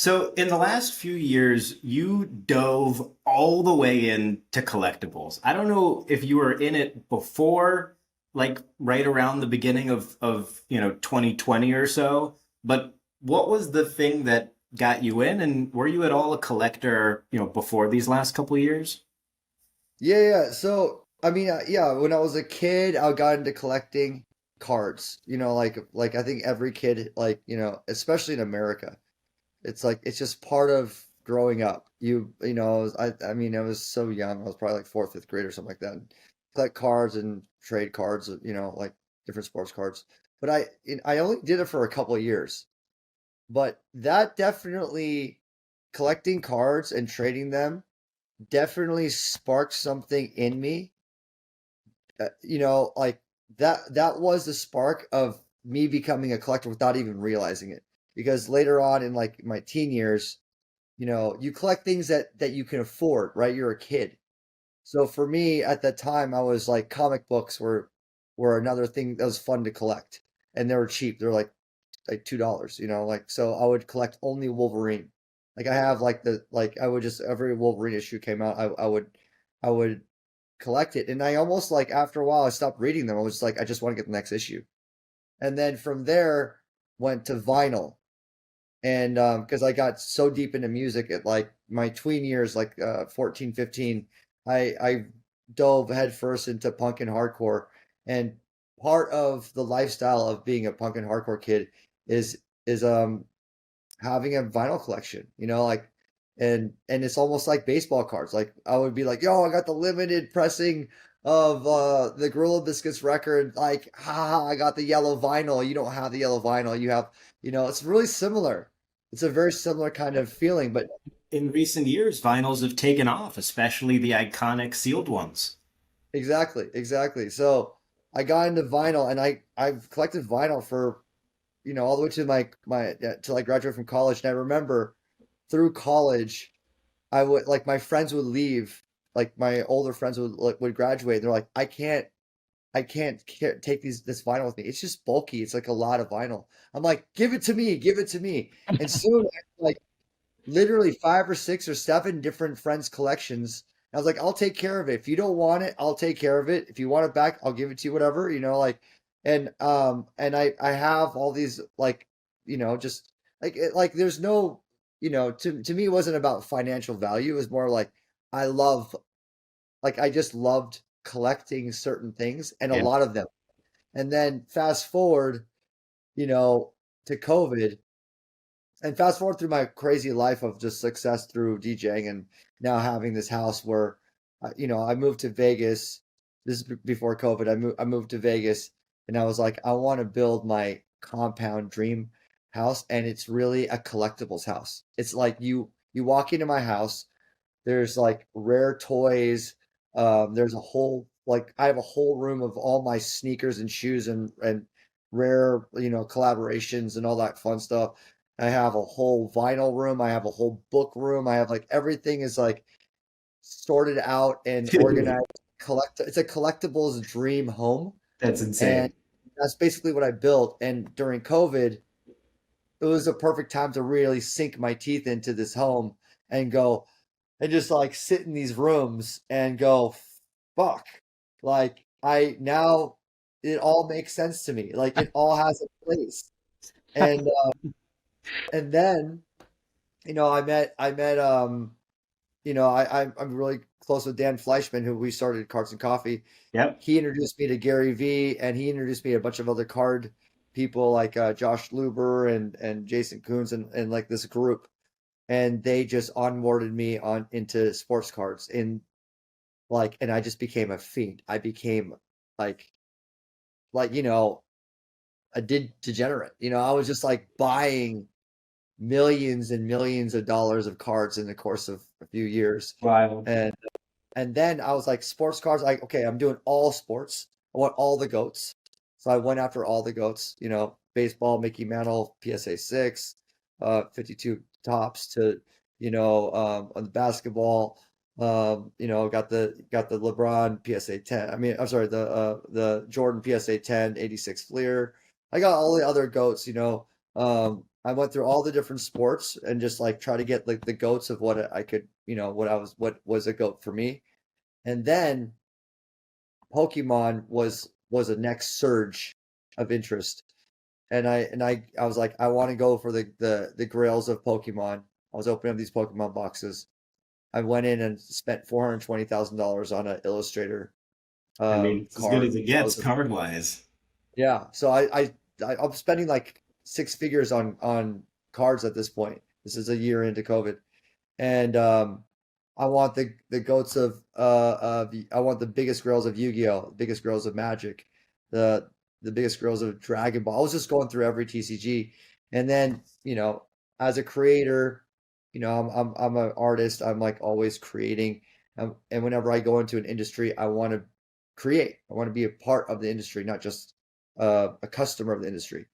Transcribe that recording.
So in the last few years, you dove all the way into collectibles. I don't know if you were in it before, like right around the beginning of 2020 or so, but what was the thing that got you in, and were you at all a collector, before these last couple of years? Yeah. So, I mean, yeah, when I was a kid, I got into collecting cards. Like I think every kid, especially in America, it's just part of growing up. I mean, I was so young. I was probably like fourth, fifth grade or something like that. And collect cards and trade cards, like different sports cards. But I only did it for a couple of years. But that definitely collecting cards and trading them definitely sparked something in me. Like that was the spark of me becoming a collector without even realizing it. Because later on in like my teen years, you collect things that you can afford, right? You're a kid. So for me at that time, I was like comic books were another thing that was fun to collect, and they were cheap. They're like $2, like so I would collect only Wolverine. Like I have like I would just every Wolverine issue came out, I would collect it. And I almost like after a while I stopped reading them. I was just like I just want to get the next issue. And then from there went to vinyl. And because I got so deep into music at like my tween years, like 14, 15, I dove headfirst into punk and hardcore. And part of the lifestyle of being a punk and hardcore kid is having a vinyl collection, like and it's almost like baseball cards. Like I would be like, yo, I got the limited pressing of the Gorilla Biscuits record. Like, ha, I got the yellow vinyl. You don't have the yellow vinyl. You have, it's really similar. It's a very similar kind of feeling, but In recent years, vinyls have taken off, especially the iconic sealed ones. exactly, exactly. So I got into vinyl and I've collected vinyl for, all the way to my till I graduated from college. And I remember through college I would like my friends would leave, like my older friends would graduate. And they're like, I can't take this vinyl with me. It's just bulky. It's like a lot of vinyl. I'm like, give it to me, give it to me. And soon, like literally five or six or seven different friends' collections. I was like, I'll take care of it. If you don't want it, I'll take care of it. If you want it back, I'll give it to you, whatever, like, and I have all these like, just like there's no, to me, it wasn't about financial value. It was more like I love, like, I just loved collecting certain things and a Yeah. lot of them. And then fast forward, you know, to COVID and fast forward through my crazy life of just success through DJing and now having this house where, I moved to Vegas. This is before COVID. I moved to Vegas and I was like, I want to build my compound dream house. And it's really a collectibles house. It's like you walk into my house, there's like rare toys. There's a whole like I have a whole room of all my sneakers and shoes and rare, collaborations and all that fun stuff. I have a whole vinyl room. I have a whole book room. I have like everything is like sorted out and organized. It's a collectibles dream home, That's and insane. that's basically what I built. And during COVID, it was a perfect time to really sink my teeth into this home and go and just like sit in these rooms and go, fuck. Like I now it all makes sense to me. Like it all has a place. And and then, I'm really close with Dan Fleischman, who we started Cards and Coffee. Yep. He introduced me to Gary V, and he introduced me to a bunch of other card people like Josh Luber and Jason Coons and like this group, and they just onboarded me on into sports cards and I just became a fiend. I became like like you know a degenerate. I was just like buying millions and millions of dollars of cards in the course of a few years. Wild. And then I was like, sports cards, like, okay, I'm doing all sports. I want all the goats. So I went after all the goats, baseball, Mickey Mantle, PSA 6, 52 tops to, on the basketball, got the LeBron PSA 10. I mean, I'm sorry, the Jordan PSA 10, 86 Fleer. I got all the other goats, I went through all the different sports and just like try to get like the goats of what I could, what was a goat for me. And then Pokemon was a next surge of interest. And I was like, I want to go for the grails of Pokemon. I was opening up these Pokemon boxes. I went in and spent $420,000 on an Illustrator I mean, it's as good card. as it That gets was card wise. yeah. So I'm spending like six figures on cards at this point. This is a year into COVID, and I want the goats of I want the biggest girls of Yu-Gi-Oh, the biggest girls of Magic, the the biggest girls of Dragon Ball. I was just going through every TCG, and then as a creator, I'm an artist. I'm like always creating, and whenever I go into an industry, I want to create. I want to be a part of the industry, not just a customer of the industry.